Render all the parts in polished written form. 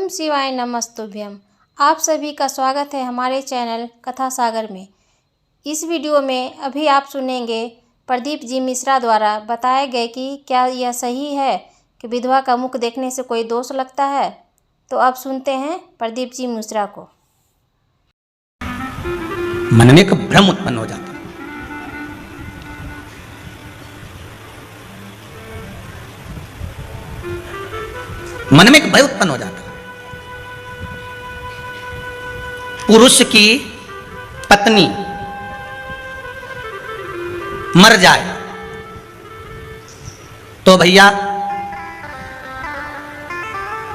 ओम शिवाय नमस्तुभ्यम। आप सभी का स्वागत है हमारे चैनल कथा सागर में। इस वीडियो में अभी आप सुनेंगे प्रदीप जी मिश्रा द्वारा बताए गए कि क्या यह सही है कि विधवा का मुख देखने से कोई दोष लगता है। तो अब सुनते हैं प्रदीप जी मिश्रा को। मन में एक भ्रम उत्पन्न हो जाता है। मन में एक भय उत्पन्न हो जाता है। पुरुष की पत्नी मर जाए तो भैया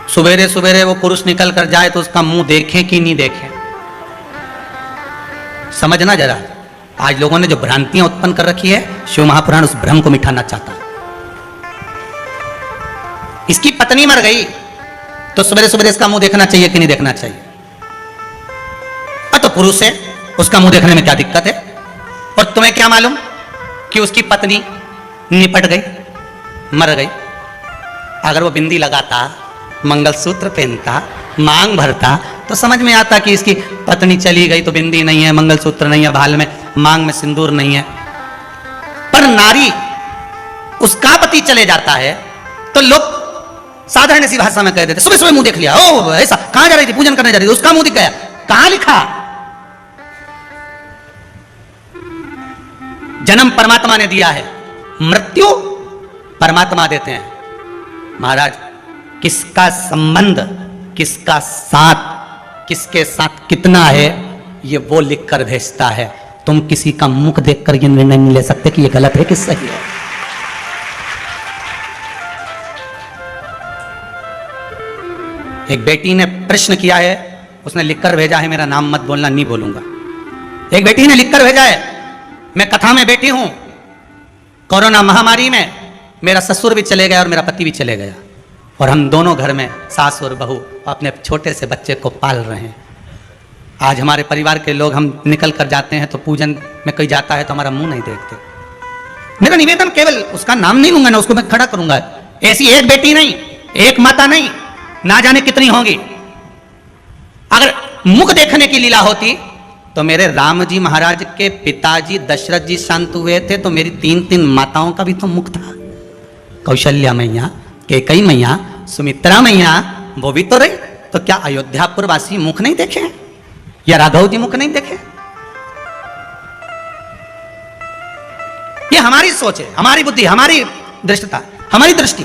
सवेरे सवेरे वो पुरुष निकल कर जाए तो उसका मुंह देखें कि नहीं देखें, समझना जरा। आज लोगों ने जो भ्रांतियां उत्पन्न कर रखी है, शिव महापुराण उस भ्रम को मिटाना चाहता है। इसकी पत्नी मर गई तो सवेरे सवेरे इसका मुंह देखना चाहिए कि नहीं देखना चाहिए? तो पुरुष है, उसका मुंह देखने में क्या दिक्कत है? और तुम्हें क्या मालूम कि उसकी पत्नी निपट गई, मर गई। अगर वो बिंदी लगाता, मंगलसूत्र पहनता, मांग भरता तो समझ में आता कि इसकी पत्नी चली गई तो बिंदी नहीं है, मंगलसूत्र नहीं है, भाल में मांग में सिंदूर नहीं है। पर नारी उसका पति चले जाता है तो लोग साधारण सी भाषा में कह देते, सुबह सुबह मुंह देख लिया, ओ ऐसा, कहां जा रही थी, पूजन करने जा रही थी, उसका मुंह दिख गया। कहां लिखा? जन्म परमात्मा ने दिया है, मृत्यु परमात्मा देते हैं। महाराज, किसका संबंध, किसका साथ, किसके साथ कितना है, ये वो लिखकर भेजता है। तुम किसी का मुख देखकर ये निर्णय नहीं ले सकते कि ये गलत है कि सही है। एक बेटी ने प्रश्न किया है, उसने लिखकर भेजा है, मेरा नाम मत बोलना, नहीं बोलूंगा। एक बेटी ने लिखकर भेजा है, मैं कथा में बैठी हूं, कोरोना महामारी में मेरा ससुर भी चले गया और मेरा पति भी चले गया, और हम दोनों घर में सास और बहू अपने छोटे से बच्चे को पाल रहे हैं। आज हमारे परिवार के लोग, हम निकल कर जाते हैं तो पूजन में कोई जाता है तो हमारा मुंह नहीं देखते। मेरा निवेदन, केवल उसका नाम नहीं लूंगा ना, उसको मैं खड़ा करूंगा। ऐसी एक बेटी नहीं, एक माता नहीं, ना जाने कितनी होंगी। अगर मुख देखने की लीला होती तो मेरे राम जी महाराज के पिताजी दशरथ जी शांत हुए थे तो मेरी 3 माताओं का भी तो मुख था। कौशल्या मैया, कैकई मैया, सुमित्रा मैया, वो भी तो रहे। तो क्या अयोध्यापुर वासी मुख नहीं देखे या राघव जी मुख नहीं देखे? ये हमारी सोच है, हमारी बुद्धि, हमारी दृष्टता, हमारी दृष्टि।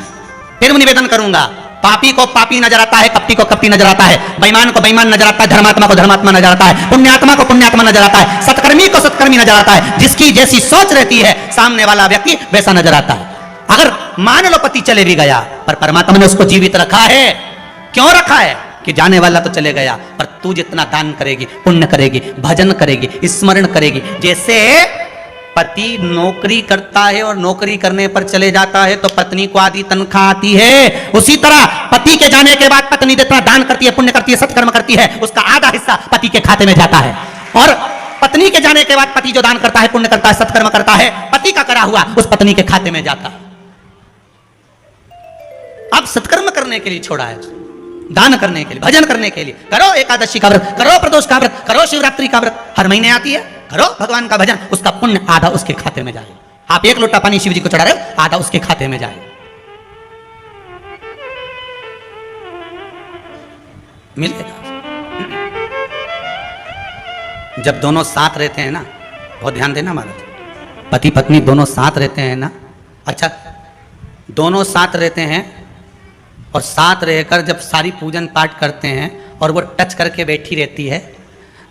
फिर निवेदन करूंगा, पापी को पापी नजर आता है, कपटी को कपटी नजर आता है, बेईमान को बेईमान नजर आता है, धर्मात्मा को धर्मात्मा नजर आता है, पुण्यात्मा को पुण्यात्मा नजर आता है, सत्कर्मी को सत्कर्मी नजर आता है। जिसकी जैसी सोच रहती है सामने वाला व्यक्ति वैसा नजर आता है। अगर मान लो पति चले भी गया पर परमात्मा ने उसको जीवित रखा है। क्यों रखा है? कि जाने वाला तो चले गया, पर तू जितना दान करेगी, पुण्य करेगी, भजन करेगी, स्मरण करेगी। जैसे पति नौकरी करता है और नौकरी करने पर चले जाता है तो पत्नी को आधी तनख्वाह आती है, उसी तरह पति के जाने के बाद पत्नी जितना दान करती है, पुण्य करती है, सत्कर्म करती है, उसका आधा हिस्सा पति के खाते में जाता है। और पत्नी के जाने के बाद पति जो दान करता है, पुण्य करता है, सत्कर्म करता है, पति का करा हुआ उस पत्नी के खाते में जाता है। अब सत्कर्म करने के लिए छोड़ा है, दान करने के लिए, भजन करने के लिए। करो एकादशी का व्रत, करो प्रदोष का व्रत, करो शिवरात्रि का व्रत, हर महीने आती है, करो भगवान का भजन, उसका पुण्य आधा उसके खाते में जाए। आप 1 लोटा पानी शिव जी को चढ़ा रहे हो, आधा उसके खाते में जाए। मिलेगा। जब दोनों साथ रहते हैं ना, बहुत ध्यान देना महाराज, पति पत्नी दोनों साथ रहते हैं ना, अच्छा दोनों साथ रहते हैं और साथ रहकर जब सारी पूजन पाठ करते हैं और वो टच करके बैठी रहती है,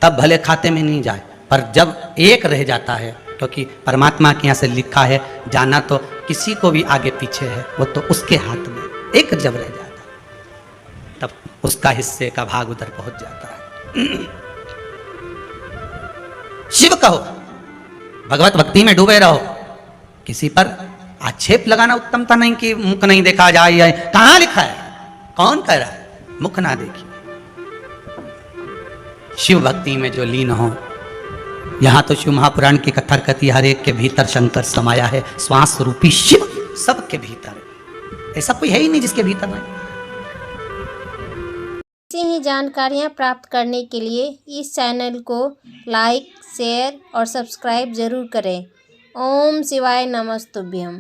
तब भले खाते में नहीं जाए, पर जब एक रह जाता है, क्योंकि परमात्मा के यहाँ से लिखा है जाना तो किसी को भी आगे पीछे है, वो तो उसके हाथ में, एक जब रह जाता है तब उसका हिस्से का भाग उधर पहुंच जाता है। शिव कहो, भगवत भक्ति में डूबे रहो। किसी पर आक्षेप लगाना उत्तमता नहीं कि मुख नहीं देखा जाए। कहां लिखा है? कौन कह रहा है? मुख ना देखिए। शिव भक्ति में जो लीन हो, यहां तो शिव महापुराण की कथा कहती है, हर एक के भीतर शंकर समाया है, श्वास रूपी शिव सबके भीतर। ऐसा कोई है ही नहीं जिसके भीतर नहीं। ऐसी ही जानकारियाँ प्राप्त करने के लिए इस चैनल को लाइक, शेयर और सब्सक्राइब ज़रूर करें। ओम शिवाय नमस्तुभ्यम।